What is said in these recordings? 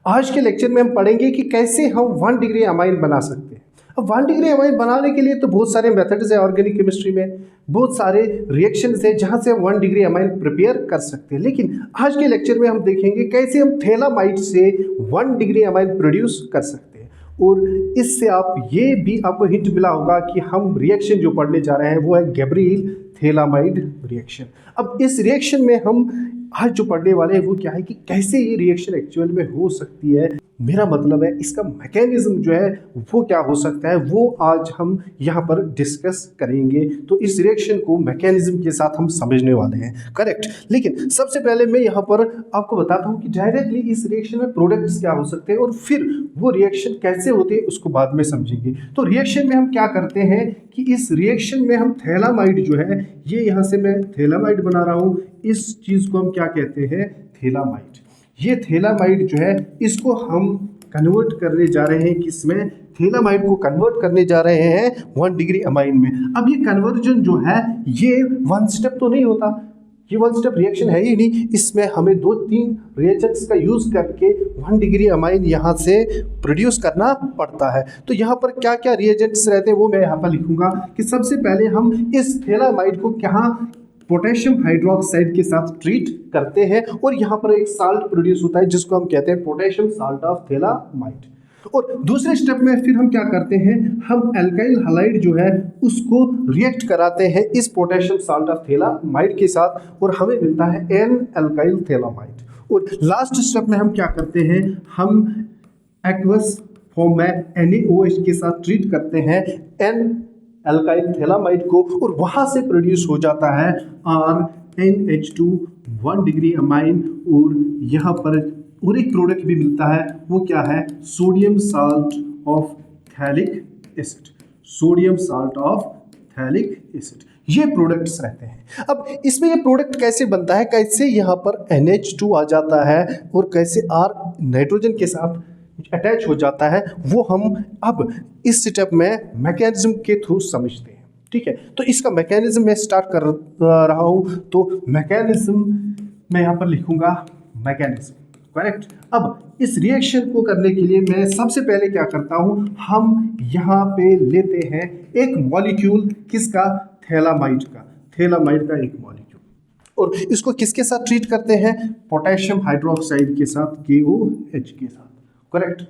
आज के लेक्चर में हम पढ़ेंगे कि कैसे हम 1 डिग्री अमाइन बना सकते हैं। अब 1 डिग्री अमाइन बनाने के लिए तो बहुत सारे मेथड्स है ऑर्गेनिक केमिस्ट्री में, बहुत सारे रिएक्शंस है जहाँ से हम 1 डिग्री अमाइन प्रिपेयर कर सकते हैं। लेकिन आज के लेक्चर में हम देखेंगे कैसे हम थैलामाइड से 1 डिग्री अमाइन प्रोड्यूस कर सकते हैं। और इससे आप ये भी आपको हिंट मिला होगा कि हम रिएक्शन जो पढ़ने जा रहे हैं वो है गैब्रिएल थैलामाइड रिएक्शन। अब इस रिएक्शन में हम आज जो पढ़ने वाले हैं वो क्या है कि कैसे ये रिएक्शन एक्चुअल में हो सकती है। मेरा मतलब है इसका मैकेनिज्म जो है वो क्या हो सकता है, वो आज हम यहाँ पर डिस्कस करेंगे। तो इस रिएक्शन को मैकेनिज्म के साथ हम समझने वाले हैं, करेक्ट। लेकिन सबसे पहले मैं यहाँ पर आपको बताता हूँ कि डायरेक्टली इस रिएक्शन में प्रोडक्ट्स क्या हो सकते हैं और फिर वो रिएक्शन कैसे होते हैं उसको बाद में समझेंगे। तो रिएक्शन में हम क्या करते हैं कि इस रिएक्शन में हम थैलामाइड जो है, ये यहाँ से मैं थैलामाइड बना रहा हूँ, इस चीज़ को हम क्या कहते हैं, थैलामाइड। ये थैलामाइड जो है इसको हम कन्वर्ट करने जा रहे हैं किसमें, थैलामाइड को कन्वर्ट करने जा रहे हैं 1 डिग्री अमाइन में। अब ये कन्वर्जन जो है ये 1 स्टेप तो नहीं होता, ये 1 स्टेप रिएक्शन है ही नहीं। इसमें हमें 2-3 रिएजेंट्स का यूज़ करके 1 डिग्री अमाइन यहाँ से प्रोड्यूस करना पड़ता है। तो यहाँ पर क्या क्या रिएजेंट्स रहते हैं वो मैं यहाँ पर लिखूँगा कि सबसे पहले हम इस थैलामाइड को क्या पोटेशियम हाइड्रोक्साइड के साथ ट्रीट करते हैं और यहाँ पर एक साल्ट प्रोड्यूस होता है जिसको हम कहते हैं पोटेशियम साल्ट ऑफ थैलामाइड। और दूसरे स्टेप में फिर हम क्या करते हैं, हम एल्काइल हैलाइड जो है उसको रिएक्ट कराते हैं इस पोटेशियम साल्ट ऑफ थैलामाइड के साथ और हमें मिलता है एन एल्काइल थैलामाइड। और लास्ट स्टेप में हम क्या करते हैं, हम एक्वस फॉर्म में NaOH के साथ ट्रीट करते हैं एन एल्काइल थैलामाइड को और वहाँ से प्रोड्यूस हो जाता है RnH2 1 डिग्री अमाइन। और यहाँ पर और एक प्रोडक्ट भी मिलता है, वो क्या है, sodium salt of phthalic acid, sodium salt of phthalic acid. ये प्रोडक्ट्स रहते हैं। अब इसमें ये प्रोडक्ट कैसे बनता है, कैसे यहाँ पर NH2 आ जाता है और कैसे R नाइट्रोजन के साथ अटैच हो जाता है, वो हम अब इस स्टेप में मैकेनिज्म के थ्रू समझते हैं, ठीक है। तो इसका मैकेनिज्म मैं स्टार्ट कर रहा हूँ। तो मैकेनिज्म मैं यहाँ पर लिखूँगा मैकेनिज्म, करेक्ट। अब इस रिएक्शन को करने के लिए मैं सबसे पहले क्या करता हूँ, हम यहाँ पे लेते हैं एक मॉलिक्यूल, किसका, थैलामाइड का, थैलामाइड का एक मॉलिक्यूल, और इसको किसके साथ ट्रीट करते हैं, पोटेशियम हाइड्रोक्साइड के साथ, KOH के साथ, करेक्ट।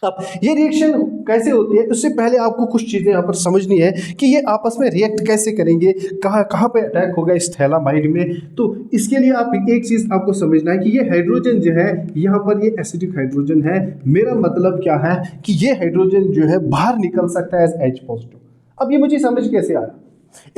अब ये रिएक्शन कैसे होती है, उससे पहले आपको कुछ चीज़ें यहाँ पर समझनी है कि ये आपस में रिएक्ट कैसे करेंगे, कहाँ पे अटैक होगा इस थैलामाइड में। तो इसके लिए आप एक चीज़ आपको समझना है कि ये हाइड्रोजन जो है यहाँ पर ये एसिडिक हाइड्रोजन है। मेरा मतलब क्या है कि ये हाइड्रोजन जो है बाहर निकल सकता है एज H पॉजिटिव। अब ये मुझे समझ कैसे आया,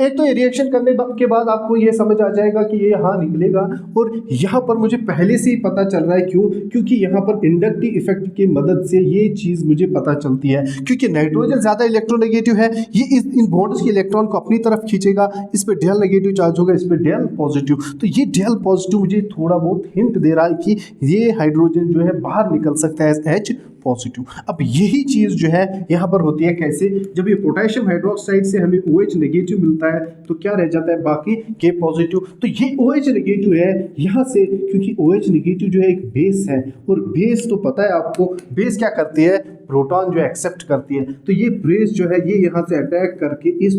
एक तो ये रिएक्शन करने के बाद आपको ये समझ आ जाएगा कि ये यहाँ निकलेगा और यहाँ पर मुझे पहले से ही पता चल रहा है, क्यों, क्योंकि यहाँ पर इंडक्टिव इफेक्ट की मदद से ये चीज़ मुझे पता चलती है। क्योंकि नाइट्रोजन ज़्यादा इलेक्ट्रोनेगेटिव है, ये इन बॉन्ड्स के इलेक्ट्रॉन को अपनी तरफ खींचेगा, इस पर डेल नेगेटिव चार्ज होगा, इस पर डेल पॉजिटिव। तो ये डेल पॉजिटिव मुझे थोड़ा बहुत हिंट दे रहा है कि ये हाइड्रोजन जो है बाहर निकल सकता है H पॉजिटिव। अब यही चीज़ जो है यहाँ पर होती है कैसे, जब ये पोटेशियम हाइड्रोक्साइड से हमें OH नेगेटिव मिलता है तो क्या रह जाता है बाकी, K पॉजिटिव। तो ये OH नेगेटिव है यहाँ से, क्योंकि OH नेगेटिव जो है एक बेस है और बेस तो पता है आपको, बेस क्या करती है, प्रोटॉन जो एक्सेप्ट करती है। तो ये बेस जो है ये यहाँ से अटैक करके इस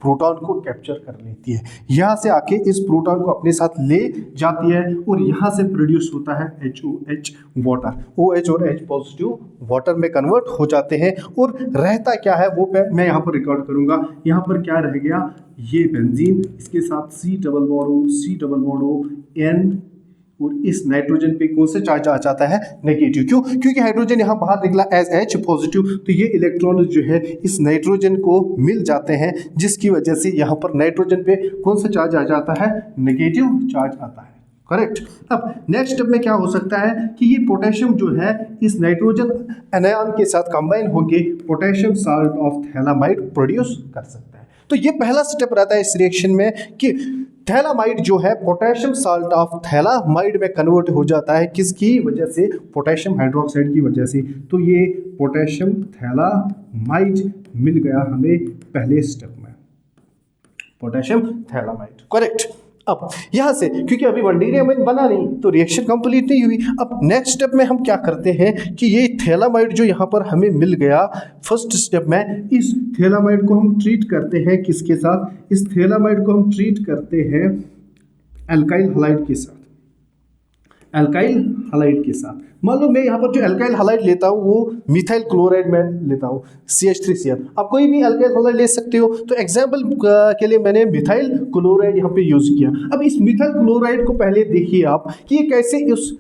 प्रोटॉन को कैप्चर कर लेती है, यहाँ से आके इस प्रोटॉन को अपने साथ ले जाती है और यहाँ से प्रोड्यूस होता है HOH वाटर, OH और H पॉजिटिव वाटर में कन्वर्ट हो जाते हैं। और रहता क्या है वो मैं यहाँ पर रिकॉर्ड करूँगा। यहाँ पर क्या रह गया, ये बेंजीन, इसके साथ C double bond O N, और इस नाइट्रोजन पे कौन सा चार्ज आ जाता है, नेगेटिव। क्यों, क्योंकि हाइड्रोजन यहाँ बाहर निकला एज H पॉजिटिव, तो ये इलेक्ट्रॉन जो है इस नाइट्रोजन को मिल जाते हैं, जिसकी वजह से यहाँ पर नाइट्रोजन पे कौन सा चार्ज आ जाता है, नेगेटिव चार्ज आता है, करेक्ट। अब नेक्स्ट स्टेप में क्या हो सकता है कि ये पोटेशियम जो है इस नाइट्रोजन एनायन के साथ कंबाइन होकर potassium salt of phthalimide produce कर सकता है। तो ये पहला स्टेप रहता है इस रिएक्शन में कि थैलामाइड जो है पोटेशियम साल्ट ऑफ थैलामाइड में कन्वर्ट हो जाता है, किसकी वजह से, पोटेशियम हाइड्रोक्साइड की वजह से। तो ये पोटेशियम थैलामाइड मिल गया हमें पहले स्टेप में, पोटेशियम थैलामाइड, करेक्ट। अब यहाँ से क्योंकि अभी 1 डिग्री अमाइन बना नहीं तो रिएक्शन कंप्लीट नहीं हुई। अब नेक्स्ट स्टेप में हम क्या करते हैं कि ये थैलामाइड जो यहाँ पर हमें मिल गया, फर्स्ट स्टेप में इस थैलामाइड को हम ट्रीट करते हैं किसके साथ, इस थैलामाइड को हम ट्रीट करते हैं एल्काइल हलाइड के साथ, एल्काइल हलाइड के साथ। मान लो मैं यहाँ पर जो एल्काइल हलाइड लेता हूँ वो मिथाइल क्लोराइड में लेता हूँ CH3Cl। आप कोई भी एल्काइल हलाइड ले सकते हो, तो एग्जाम्पल के लिए मैंने मिथाइल क्लोराइड यहाँ पे यूज किया। अब इस मिथाइल क्लोराइड को पहले देखिए आप कि ये कैसे उस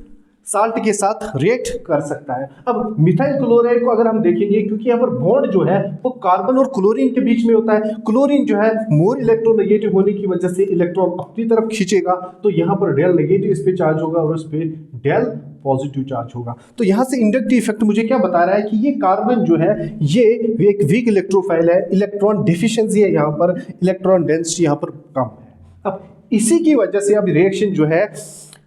साल्ट के साथ रिएक्ट कर सकता है। अब मिथाइल क्लोराइड को अगर हम देखेंगे, क्योंकि यहाँ पर बॉन्ड जो है वो कार्बन और क्लोरीन के बीच में होता है, क्लोरीन जो है मोर इलेक्ट्रोनेगेटिव होने की वजह से इलेक्ट्रॉन अपनी तरफ खींचेगा, तो यहाँ पर डेल नेगेटिव इस पे चार्ज होगा और उस पर डेल पॉजिटिव चार्ज होगा। तो यहाँ से इंडक्टिव इफेक्ट मुझे क्या बता रहा है कि ये कार्बन जो है ये एक वीक इलेक्ट्रोफाइल है, इलेक्ट्रॉन डिफिशियंसी है, यहाँ पर इलेक्ट्रॉन डेंसिटी यहाँ पर कम है। अब इसी की वजह से अब रिएक्शन जो है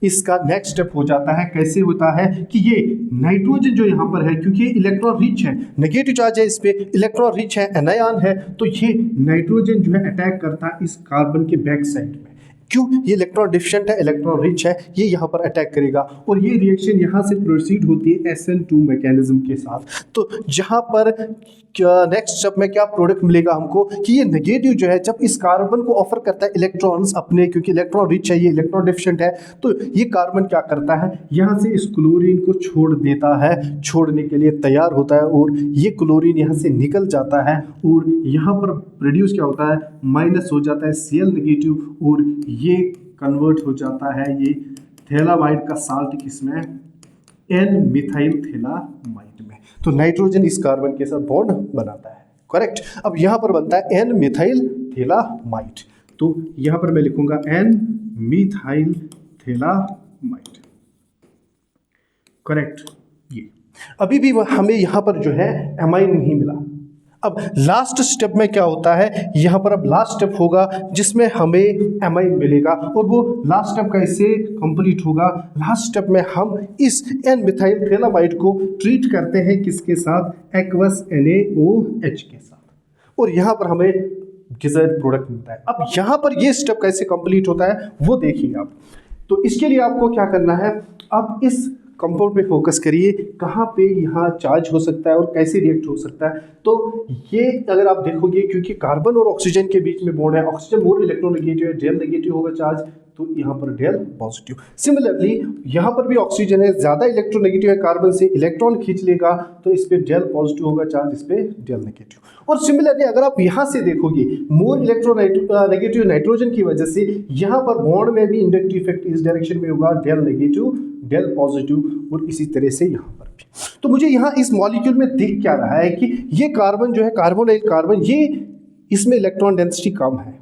इसका नेक्स्ट स्टेप हो जाता है। कैसे होता है कि ये नाइट्रोजन जो यहाँ पर है, क्योंकि ये इलेक्ट्रॉन रिच है, नेगेटिव चार्ज है इस पे, इलेक्ट्रॉन रिच है, एनायन है, तो ये नाइट्रोजन जो है अटैक करता है इस कार्बन के बैक साइड में। क्यों? ये इलेक्ट्रॉन डिफिशिएंट है, इलेक्ट्रॉन रिच है, ये यहाँ पर अटैक करेगा और ये रिएक्शन यहाँ से प्रोसीड होती है SN2 मैकेनिज्म के साथ। तो जहाँ पर नेक्स्ट स्टेप में क्या प्रोडक्ट मिलेगा हमको कि ये नेगेटिव जो है जब इस कार्बन को ऑफर करता है इलेक्ट्रॉन्स अपने, क्योंकि इलेक्ट्रॉन रिच है, ये इलेक्ट्रॉन डिफिशिएंट है, तो ये कार्बन क्या करता है यहाँ से इस क्लोरीन को छोड़ देता है, छोड़ने के लिए तैयार होता है और ये क्लोरीन यहाँ से निकल जाता है और यहाँ पर प्रोड्यूस क्या होता है, माइनस हो जाता है Cl नेगेटिव और ये कन्वर्ट हो जाता है ये थैलामाइड का साल्ट किसमें, N मिथाइल थैलामाइड में। तो नाइट्रोजन इस कार्बन के साथ बॉन्ड बनाता है, करेक्ट। अब यहाँ पर बनता है N मिथाइल थैलामाइड, तो यहाँ पर मैं लिखूंगा N मिथाइल थैलामाइड, करेक्ट। ये अभी भी हमें यहाँ पर जो है एमाइन नहीं मिला। अब लास्ट स्टेप में क्या होता है, यहाँ पर अब लास्ट स्टेप होगा जिसमें हमें एमाइन मिलेगा और वो लास्ट स्टेप कैसे कंप्लीट होगा, लास्ट स्टेप में हम इस N मिथाइल थैलामाइड को ट्रीट करते हैं किसके साथ, एक्वस NaOH के साथ और यहाँ पर हमें गिजर्ड प्रोडक्ट मिलता है। अब यहाँ पर ये स्टेप कैसे कंप्लीट होता है वो देखिए आप। तो इसके लिए आपको क्या करना है, आप इस कंपाउंड पे फोकस करिए, कहाँ पे यहाँ चार्ज हो सकता है और कैसे रिएक्ट हो सकता है। तो ये अगर आप देखोगे, क्योंकि कार्बन और ऑक्सीजन के बीच में बॉन्ड है, ऑक्सीजन मोर इलेक्ट्रोनेगेटिव है, डेल नेगेटिव होगा चार्ज, तो यहाँ पर डेल पॉजिटिव। सिमिलरली यहाँ पर भी ऑक्सीजन है, ज़्यादा इलेक्ट्रोनेगेटिव है, कार्बन से इलेक्ट्रॉन खींच लेगा तो इस पर डेल पॉजिटिव होगा चार्ज, इस पर डेल नेगेटिव। और सिमिलरली अगर आप यहाँ से देखोगे मोर इलेक्ट्रोनेगेटिव नाइट्रोजन की वजह से यहाँ पर बॉन्ड में भी इंडक्टिव इफेक्ट इस डायरेक्शन में होगा, डेल नेगेटिव डेल पॉजिटिव और इसी तरह से यहाँ पर भी। तो मुझे यहाँ इस मॉलिक्यूल में दिख क्या रहा है कि ये कार्बन जो है, कार्बोनाइल कार्बन, ये इसमें इलेक्ट्रॉन डेंसिटी कम है,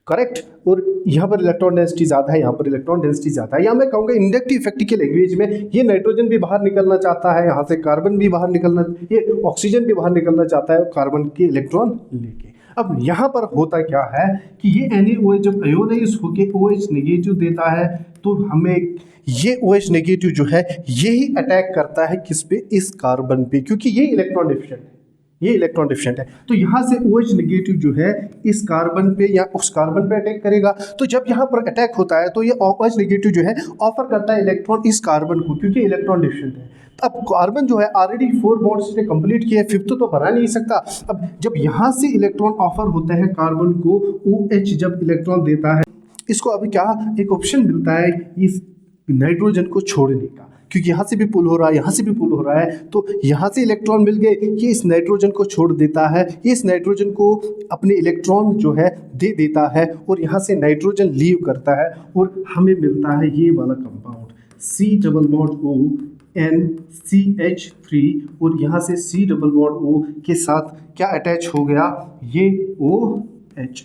करेक्ट, और यहाँ पर इलेक्ट्रॉन डेंसिटी ज़्यादा है, यहाँ पर इलेक्ट्रॉन डेंसिटी ज़्यादा है। या मैं कहूँगा इंडक्टिव इफेक्ट के लैंग्वेज में ये नाइट्रोजन भी बाहर निकलना चाहता है, यहाँ से कार्बन भी बाहर निकलना, ये ऑक्सीजन भी बाहर निकलना चाहता है कार्बन के इलेक्ट्रॉन लेके। अब यहाँ पर होता क्या है कि ये NaOH जब आयोनाइज होके OH नेगेटिव देता है तो हमें ये OH नेगेटिव जो है यही अटैक करता है किस पे, इस कार्बन पे, क्योंकि ये इलेक्ट्रॉन डिफिशिएंट है, ये इलेक्ट्रॉन डिफिशिएंट है। तो यहाँ से OH नेगेटिव जो है इस कार्बन पे या उस कार्बन पे अटैक करेगा। तो जब यहाँ पर अटैक होता है तो ये OH नेगेटिव जो है ऑफर करता है इलेक्ट्रॉन इस कार्बन को, क्योंकि इलेक्ट्रॉन डिफिशिएंट है। अब कार्बन जो है ऑलरेडी 4 बॉन्ड्स ने कंप्लीट किया है, 5th तो बना नहीं सकता। अब जब यहाँ से इलेक्ट्रॉन ऑफर होता है कार्बन को, OH जब इलेक्ट्रॉन देता है, इसको अभी क्या एक ऑप्शन मिलता है इस नाइट्रोजन को छोड़ने का, क्योंकि यहाँ से भी पुल हो रहा है, यहाँ से भी पुल हो रहा है, तो यहाँ से इलेक्ट्रॉन मिल गए, ये इस नाइट्रोजन को छोड़ देता है, ये इस नाइट्रोजन को अपने इलेक्ट्रॉन जो है दे देता है और यहाँ से नाइट्रोजन लीव करता है और हमें मिलता है ये वाला कंपाउंड C≡NCH3 और यहाँ से C≡O के साथ क्या अटैच हो गया, ये OH,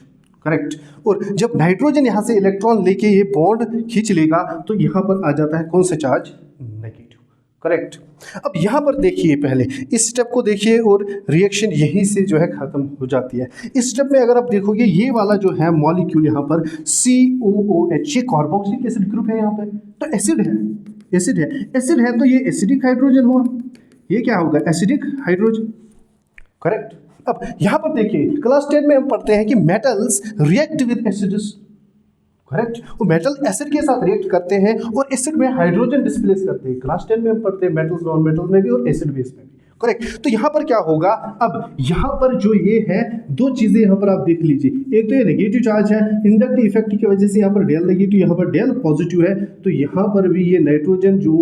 करेक्ट। और जब नाइट्रोजन यहाँ से इलेक्ट्रॉन लेके ये बॉन्ड खींच लेगा तो यहाँ पर आ जाता है कौन सा चार्ज, नेगेटिव, करेक्ट। अब यहाँ पर देखिए, पहले इस स्टेप को देखिए और रिएक्शन यहीं से जो है खत्म हो जाती है। इस स्टेप में अगर आप देखोगे ये वाला जो है मॉलिक्यूल यहाँ पर COOH, ये कार्बोक्सिलिक एसिड ग्रुप है, यहाँ पे तो एसिड है, एसिड है, एसिड है तो ये एसिडिक हाइड्रोजन हुआ, ये क्या होगा, एसिडिक हाइड्रोजन, करेक्ट। अब यहाँ पर देखिए क्लास 10 में हम पढ़ते हैं कि metals react with acids, correct. वो मेटल एसिड के साथ रिएक्ट करते हैं और एसिड में हाइड्रोजन डिस्प्लेस करते हैं। क्लास 10 में हम पढ़ते हैं मेटल्स नॉन मेटल्स में भी और एसिड बेस में भी। करेक्ट। तो यहाँ पर क्या होगा, अब यहाँ पर जो ये है दो चीजें यहाँ पर आप देख लीजिए। एक तो ये नेगेटिव चार्ज है, इंडक्टिव इफेक्ट की वजह से यहाँ पर डेल नेगेटिव, यहाँ पर डेल पॉजिटिव है। तो यहाँ पर भी ये नाइट्रोजन जो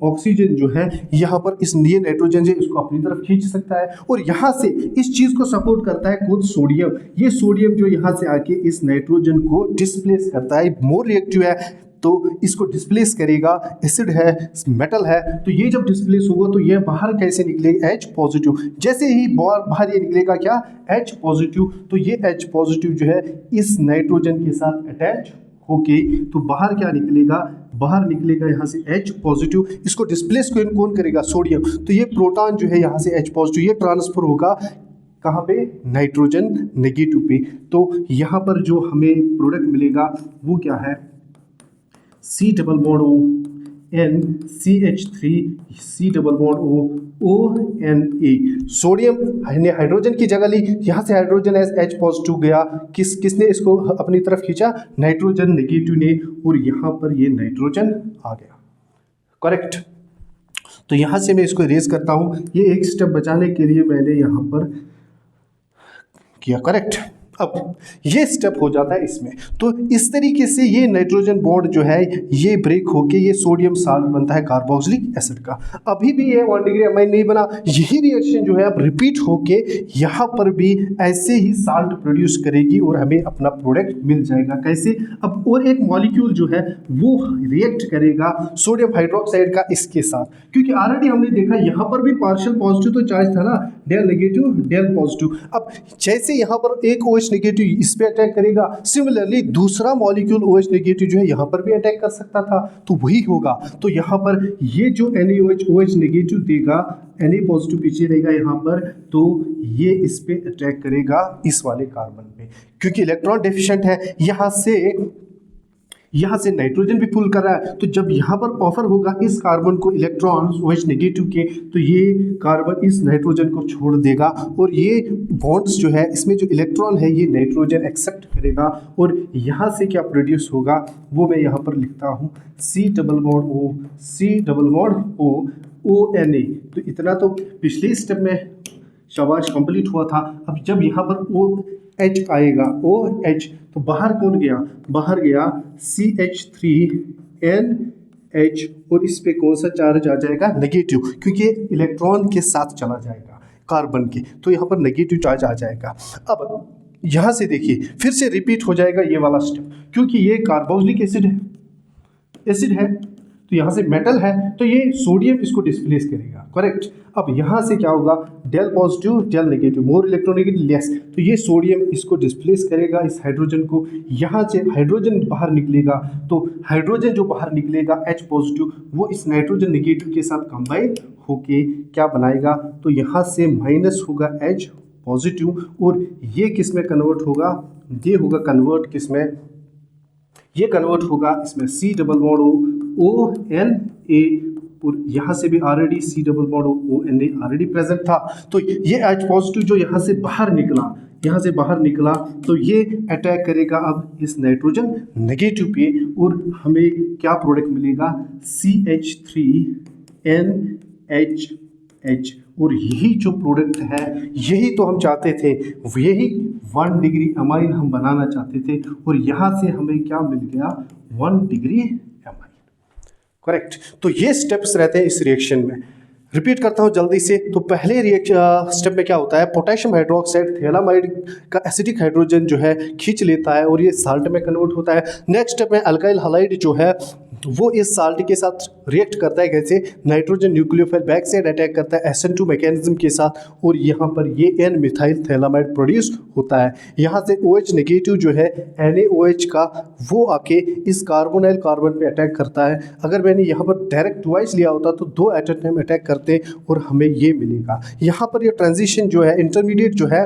ऑक्सीजन जो है यहाँ पर इस ये नाइट्रोजन जो इसको अपनी तरफ खींच सकता है और यहाँ से इस चीज को सपोर्ट करता है खुद सोडियम। ये सोडियम जो यहाँ से आके इस नाइट्रोजन को डिस्प्लेस करता है, मोर रिएक्टिव है तो इसको डिस्प्लेस करेगा। एसिड है, मेटल है, तो ये जब डिस्प्लेस होगा तो ये बाहर कैसे निकलेगा, H पॉजिटिव। जैसे ही बाहर ये निकलेगा क्या, H पॉजिटिव। तो ये H पॉजिटिव जो है इस नाइट्रोजन के साथ अटैच होके तो बाहर क्या निकलेगा, बाहर निकलेगा यहाँ से H पॉजिटिव। इसको डिस्प्लेस कौन करेगा, सोडियम। तो ये प्रोटॉन जो है यहाँ से H पॉजिटिव ये ट्रांसफर होगा कहाँ पे, नाइट्रोजन नेगेटिव पे। तो यहाँ पर जो हमें प्रोडक्ट मिलेगा वो क्या है, C double bond O N CH3 C double bond O ONA। Sodium ने हाइड्रोजन की जगह ली, यहाँ से हाइड्रोजन H पॉजिटिव गया, किसने इसको अपनी तरफ खींचा, नाइट्रोजन नेगेटिव ने, और यहाँ पर ये नाइट्रोजन आ गया। करेक्ट। तो यहाँ से मैं इसको इरेज करता हूँ, ये एक स्टेप बचाने के लिए मैंने यहाँ पर किया। करेक्ट। अब ये स्टेप हो जाता है इसमें। तो इस तरीके से ये नाइट्रोजन बॉन्ड जो है ये ब्रेक होके ये सोडियम साल्ट बनता है कार्बोक्सिलिक एसिड का। अभी भी ये 1 डिग्री अमाइन नहीं बना, यही रिएक्शन जो है अब रिपीट होके यहाँ पर भी ऐसे ही साल्ट प्रोड्यूस करेगी और हमें अपना प्रोडक्ट मिल जाएगा। कैसे, अब और एक मॉलिक्यूल जो है वो रिएक्ट करेगा सोडियम हाइड्रोक्साइड का इसके साथ, क्योंकि ऑलरेडी हमने देखा यहाँ पर भी पार्शियल पॉजिटिव तो चार्ज था ना, डेल नेगेटिव डेल पॉजिटिव। अब जैसे यहाँ पर एक OH नेगेटिव इस पे अटैक करेगा, सिमिलरली दूसरा मॉलिक्यूल OH नेगेटिव जो है यहाँ पर भी अटैक कर सकता था, तो वही होगा। तो यहाँ पर ये जो NaOH OH नेगेटिव देगा, Na पॉजिटिव पीछे रहेगा यहाँ पर, तो ये इस पे अटैक करेगा इस वाले कार्बन पे, क्योंकि इलेक्ट्रॉन डेफिशिएंट है। यहाँ से नाइट्रोजन भी पुल कर रहा है, तो जब यहाँ पर ऑफर होगा इस कार्बन को इलेक्ट्रॉन OH नेगेटिव के, तो ये कार्बन इस नाइट्रोजन को छोड़ देगा और ये बॉन्ड्स जो है इसमें जो इलेक्ट्रॉन है ये नाइट्रोजन एक्सेप्ट करेगा और यहाँ से क्या प्रोड्यूस होगा वो मैं यहाँ पर लिखता हूँ, C double bond O C double bond O ONA। तो इतना तो पिछले स्टेप में शाबाश कंप्लीट हुआ था। अब जब यहाँ पर OH आएगा, OH, तो बाहर कौन गया, बाहर गया CH3NH और इस पे कौन सा चार्ज आ जाएगा, नेगेटिव, क्योंकि इलेक्ट्रॉन के साथ चला जाएगा कार्बन के, तो यहाँ पर नेगेटिव चार्ज आ जाएगा। अब यहाँ से देखिए फिर से रिपीट हो जाएगा ये वाला स्टेप, क्योंकि ये कार्बोक्सिलिक एसिड है तो यहाँ से मेटल है तो ये सोडियम इसको डिस्प्लेस करेगा। करेक्ट। अब यहाँ से क्या होगा, del positive del negative, more electronegative less, तो ये सोडियम इसको डिस्प्लेस करेगा इस हाइड्रोजन को। यहाँ से हाइड्रोजन बाहर निकलेगा, तो हाइड्रोजन जो बाहर निकलेगा H पॉजिटिव वो इस नाइट्रोजन नेगेटिव के साथ कंबाइन होके क्या बनाएगा, तो यहाँ से माइनस होगा H पॉजिटिव और ये किस में कन्वर्ट होगा, ये होगा कन्वर्ट किस में, ये कन्वर्ट होगा इसमें C डबल बॉन्ड ONA और यहाँ से भी already C double bond ONA already present था। तो ये H पॉजिटिव जो यहाँ से बाहर निकला, तो ये अटैक करेगा अब इस नाइट्रोजन नेगेटिव पे और हमें क्या प्रोडक्ट मिलेगा, CH3NHH। और यही जो प्रोडक्ट है यही तो हम चाहते थे, यही 1 डिग्री अमाइन हम बनाना चाहते थे और यहाँ से हमें क्या मिल गया, 1 डिग्री अमाइन। करेक्ट। तो ये स्टेप्स रहते हैं इस रिएक्शन में। रिपीट करता हूँ जल्दी से। तो पहले स्टेप में क्या होता है, पोटेशियम हाइड्रोक्साइड थैलामाइड का एसिडिक हाइड्रोजन जो है खींच लेता है और ये साल्ट में कन्वर्ट होता है। नेक्स्ट स्टेप में अल्काइल हैलाइड जो है वो इस साल्ट के साथ रिएक्ट करता है, कैसे, nitrogen nucleophile back side attack करता है SN2 मैकेनिज्म के साथ और यहाँ पर ये N मिथाइल थैलामाइड प्रोड्यूस होता है। यहाँ से OH नेगेटिव जो है NaOH का वो आके इस कार्बोनाइल कार्बन पे अटैक करता है। अगर मैंने यहाँ पर डायरेक्ट ट्वाइस लिया होता तो 2 एट ए टाइम अटैक करते और हमें ये मिलेगा। यहाँ पर ये ट्रांजिशन जो है इंटरमीडिएट जो है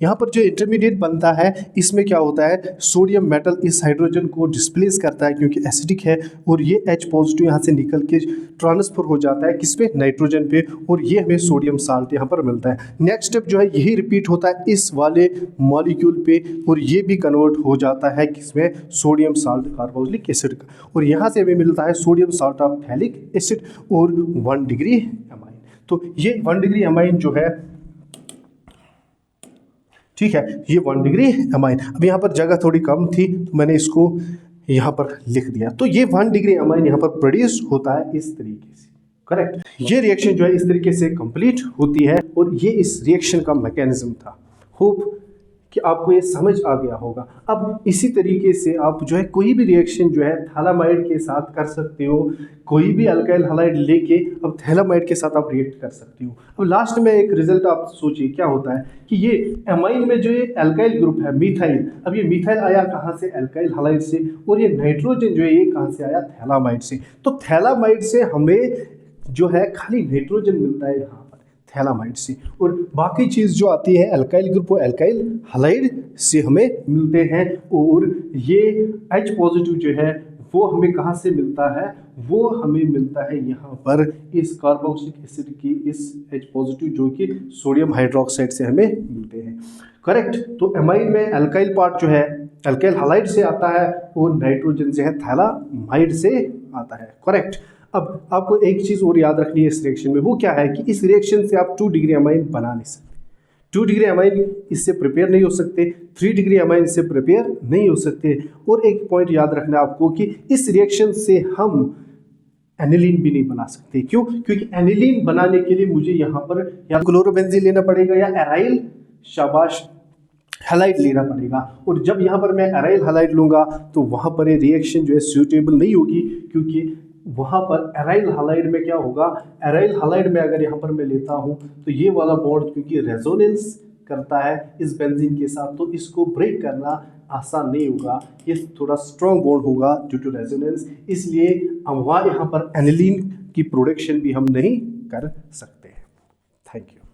यहाँ पर जो इंटरमीडिएट बनता है इसमें क्या होता है, सोडियम मेटल इस हाइड्रोजन को डिस्प्लेस करता है क्योंकि एसिडिक है, और ये H पॉजिटिव यहाँ से निकल के ट्रांसफर हो जाता है किस पे, नाइट्रोजन पे, और ये हमें सोडियम साल्ट यहाँ पर मिलता है। नेक्स्ट स्टेप जो है यही रिपीट होता है इस वाले मॉलिक्यूल पे, और ये भी कन्वर्ट हो जाता है किसमें, सोडियम साल्ट कार्बोक्सिलिक एसिड का, और यहाँ से हमें मिलता है sodium salt of phthalic acid और 1 डिग्री अमाइन। तो ये 1 डिग्री अमाइन जो है, ठीक है, ये 1 डिग्री अमाइन। अब यहाँ पर जगह थोड़ी कम थी तो मैंने इसको यहाँ पर लिख दिया। तो ये 1 डिग्री अमाइन यहाँ पर प्रोड्यूस होता है इस तरीके से, करेक्ट। ये रिएक्शन जो है इस तरीके से कंप्लीट होती है, और ये इस रिएक्शन का मैकेनिज्म था। होप कि आपको ये समझ आ गया होगा। अब इसी तरीके से आप जो है कोई भी रिएक्शन जो है थैलामाइड के साथ कर सकते हो, कोई भी अल्काइल हैलाइड लेके अब थैलामाइड के साथ आप रिएक्ट कर सकते हो। अब लास्ट में एक रिजल्ट आप सोचिए क्या होता है कि ये एमाइन में जो ये अल्काइल ग्रुप है मिथाइल, अब ये मिथाइल आया कहाँ से, अल्काइल हैलाइड से, और ये नाइट्रोजन जो है ये कहाँ से आया, थैलामाइड से। तो थैलामाइड से हमें जो है खाली नाइट्रोजन मिलता है यहाँ पर थैलामाइड से, और बाकी चीज़ जो आती है अल्काइल ग्रुप वो अल्काइल हैलाइड से हमें मिलते हैं। और ये H पॉजिटिव जो है वो हमें कहाँ से मिलता है, वो हमें मिलता है यहाँ पर इस कार्बोक्सिलिक एसिड की इस H पॉजिटिव जो कि सोडियम हाइड्रोक्साइड से हमें मिलते हैं, करेक्ट। तो एमाइन में अल्काइल पार्ट जो है अल्काइल हैलाइड से आता है, और नाइट्रोजन जो है थैलामाइड से आता है, करेक्ट। अब आपको एक चीज़ और याद रखनी है इस रिएक्शन में, वो क्या है कि इस रिएक्शन से आप 2 डिग्री अमाइन बना नहीं सकते। 2 डिग्री अमाइन इससे प्रिपेयर नहीं हो सकते, 3 डिग्री अमाइन इससे प्रिपेयर नहीं हो सकते। और एक पॉइंट याद रखना है आपको कि इस रिएक्शन से हम एनिलीन भी नहीं बना सकते। क्यों? क्योंकि एनिलीन बनाने के लिए मुझे यहाँ पर या क्लोरोबेंजीन लेना पड़ेगा या एराइल शाबाश हैलाइड लेना पड़ेगा, और जब यहाँ पर मैं एराइल हैलाइड लूँगा तो वहाँ पर ये रिएक्शन जो है सूटेबल नहीं होगी, क्योंकि वहाँ पर एराइल हैलाइड में क्या होगा, एराइल हैलाइड में अगर यहाँ पर मैं लेता हूँ तो ये वाला बॉन्ड क्योंकि रेजोनेंस करता है इस बेंजीन के साथ, तो इसको ब्रेक करना आसान नहीं होगा, ये थोड़ा स्ट्रॉन्ग बॉन्ड होगा ड्यू टू रेजोनेंस, इसलिए हम वहाँ यहाँ पर एनिलीन की प्रोडक्शन भी हम नहीं कर सकते। Thank you.